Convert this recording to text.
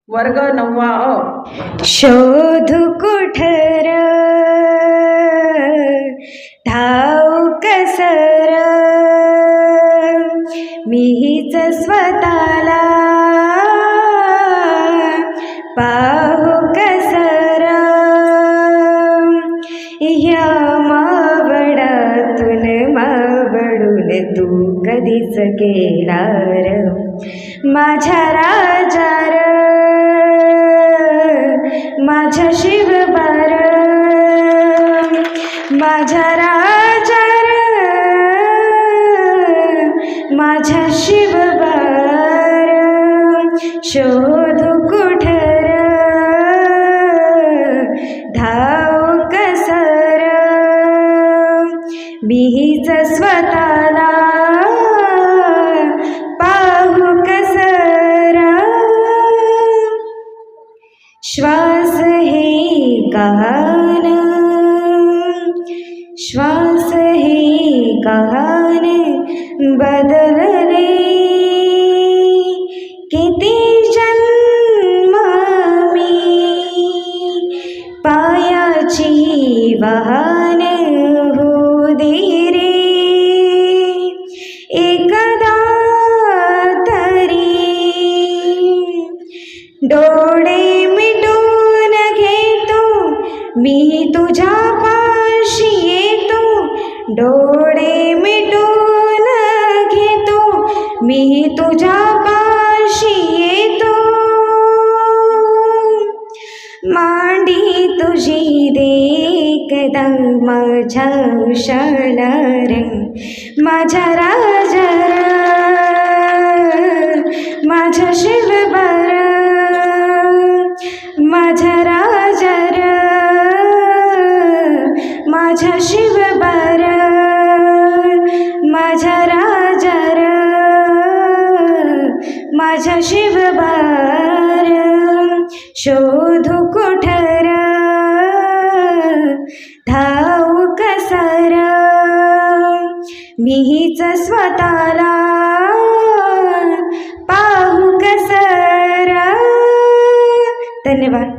वर्ग 9वा अ. शोधू कुठर धावू कसर मीच स्वतःला पाहू कसर ह्या मावळातून मावळून तू कधीच गेला र माझ्या राजा र माझ्या शिवबार माझ्या राजा र माझ्या शिवबार शोधू कुठर धावू कसर मीच स्वतःला पाहू कसर श्वास हे कहान श्वास हे कहान बदलले किती जन्म मी पायाची वाहन होऊ दे रे एकदा तरी डोळे मिटून घेतो मी तुझ्या पाशी येतो डोळे मिटून घेतो मी तुझ्या पाशी येतो मांडी तुझी देखदा माझ्या उशाला रे माझ्या राजा माझ्या शिवबार माझ्या राजा माझ्या शिवबार माझ्या राजा माझ्या शिवबार शोधू कुठर धावू कसर मीच स्वतःला पाहू कसर. धन्यवाद.